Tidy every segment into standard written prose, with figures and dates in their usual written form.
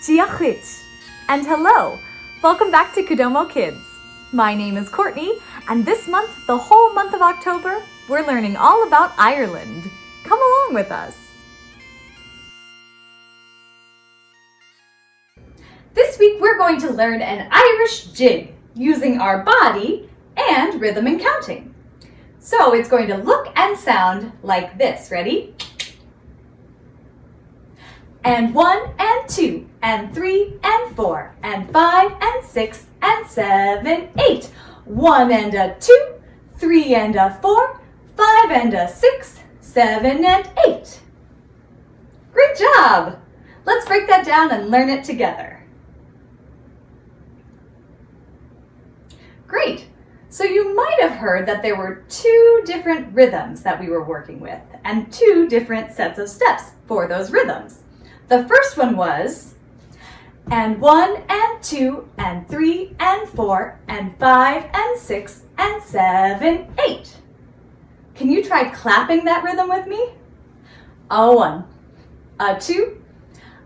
Jiachit. And hello, welcome back to Kudomo Kids. My name is Courtney, and this month, the whole month of October, we're learning all about Ireland. Come along with us. This week, we're going to learn an Irish jig using our body and rhythm and counting. So it's going to look and sound like this. Ready? And 1 and 2 and 3 and 4 and 5 and 6 and 7, 8. 1 and a 2, 3 and a 4, 5 and a 6, 7 and 8. Great job! Let's break that down and learn it together. Great! So you might have heard that there were 2 different rhythms that we were working with and 2 different sets of steps for those rhythms. The first one was, and 1 and 2 and 3 and 4 and 5 and 6 and 7, 8. Can you try clapping that rhythm with me? A 1, a 2,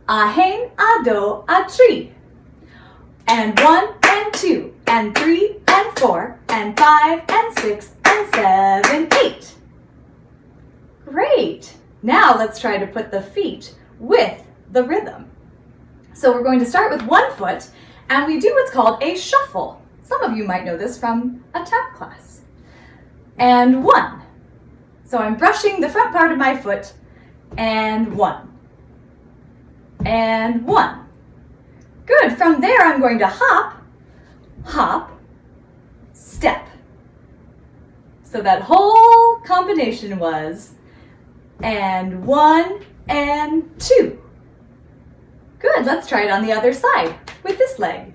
a hain, a do, a tree. And 1 and 2 and 3 and 4 and 5 and 6 and 7, 8. Great! Now let's try to put the feet with the rhythm. So we're going to start with one foot and we do what's called a shuffle. Some of you might know this from a tap class. And 1. So I'm brushing the front part of my foot and 1. And 1. Good. From there I'm going to hop, hop, step. So that whole combination was and 1 and 2. Good, let's try it on the other side with this leg.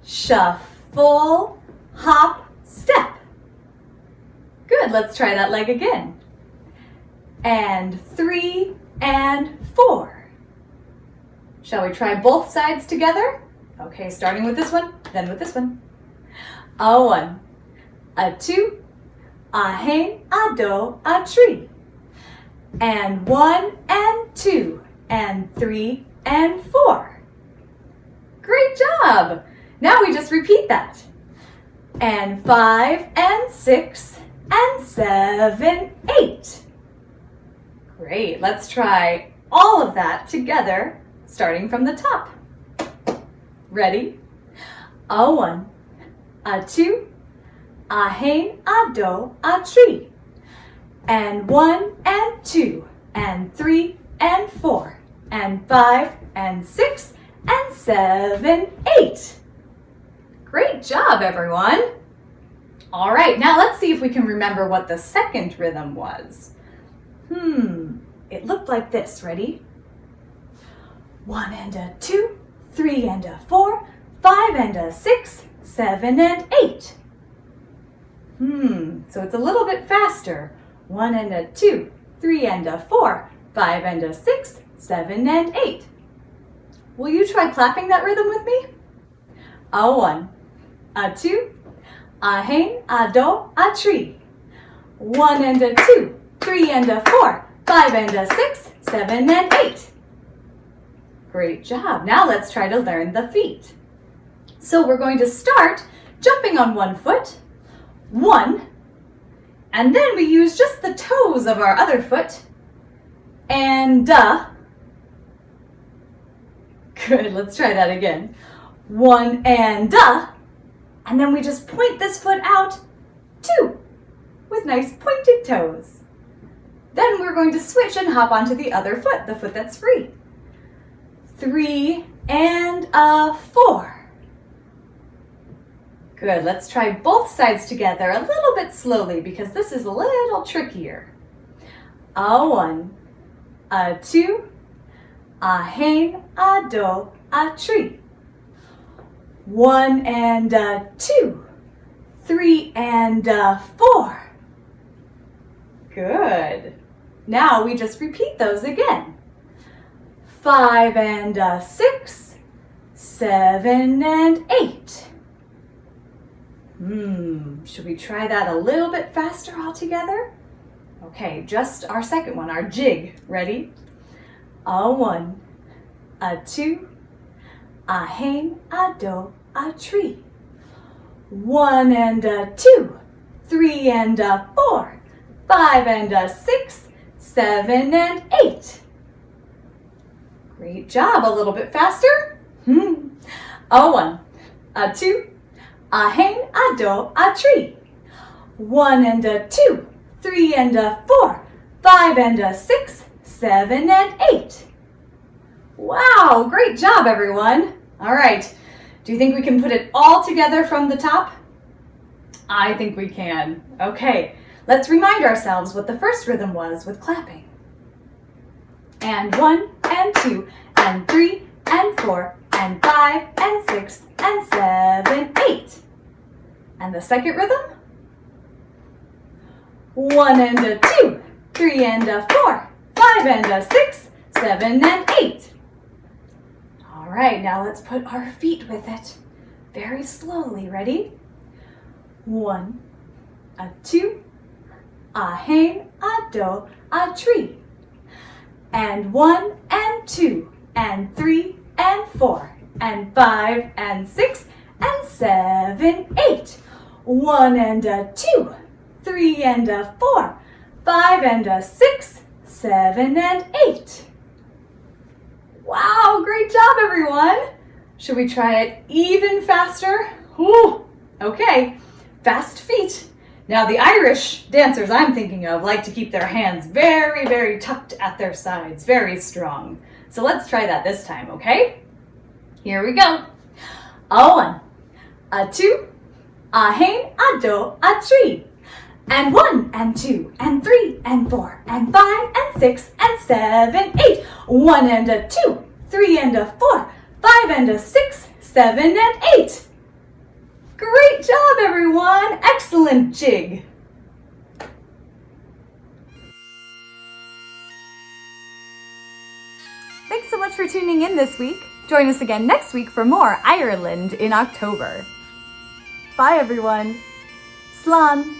Shuffle, hop, step. Good, let's try that leg again. And 3 and 4. Shall we try both sides together? Okay, starting with this one, then with this one. A 1, a 2, a hain, a do, a tree. And 1 and 2. And 3 and 4. Great job! Now we just repeat that. And 5 and 6 and 7, 8. Great, let's try all of that together, starting from the top. Ready? A 1, a 2, a hain, a do, a tree. And 1 and 2 and 3 and 4. And 5 and 6 and 7, 8. Great job, everyone. All right, now let's see if we can remember what the second rhythm was. It looked like this. Ready? 1 and a 2, 3 and a 4, 5 and a 6, 7 and 8. So it's a little bit faster. 1 and a 2, 3 and a 4, 5 and a 6, 7 and 8. Will you try clapping that rhythm with me? A 1, a 2, a hain, a do, a tree. 1 and a 2, 3 and a 4, 5 and a 6, 7 and 8. Great job. Now let's try to learn the feet. So we're going to start jumping on one foot, 1, and then we use just the toes of our other foot, and Good, let's try that again. 1 and and then we just point this foot out, 2, with nice pointed toes. Then we're going to switch and hop onto the other foot, the foot that's free. 3 and a 4. Good, let's try both sides together a little bit slowly because this is a little trickier. A 1, a 2, a hain, a do, a tree. 1 and a 2, 3 and a 4. Good. Now we just repeat those again. 5 and a 6, 7 and 8. Should we try that a little bit faster all together? Okay, just our second one, our jig. Ready? A 1, a two, a hang, a do, a tree. One and a two, three and a four, five and a six, seven and eight. Great job. A little bit faster. A one, a two, a hang, a do, a tree. One and a two, three and a four, five and a six, seven and eight. Wow, great job, everyone. All right, do you think we can put it all together from the top? I think we can. Okay, let's remind ourselves what the first rhythm was with clapping. And one, and two, and three, and four, and five, and six, and seven, eight. And the second rhythm? One and a two, three and a four, five and a six, seven and eight. All right, now let's put our feet with it. Very slowly, ready? One, a two, a hang, a do, a tree. And one and two, and three and four, and five and six, and seven, eight. One and a two, three and a four, five and a six, seven and eight. Wow, great job, everyone. Should we try it even faster? Ooh, okay, fast feet. Now the Irish dancers I'm thinking of like to keep their hands very, very tucked at their sides, very strong. So let's try that this time, okay? Here we go. A one, a two, a hang, a do, a tree. And one, and two, and three, and four, and five, and six, and seven, eight. One and a two, three and a four, five and a six, seven and eight. Great job, everyone. Excellent jig. Thanks so much for tuning in this week. Join us again next week for more Ireland in October. Bye, everyone. Slán.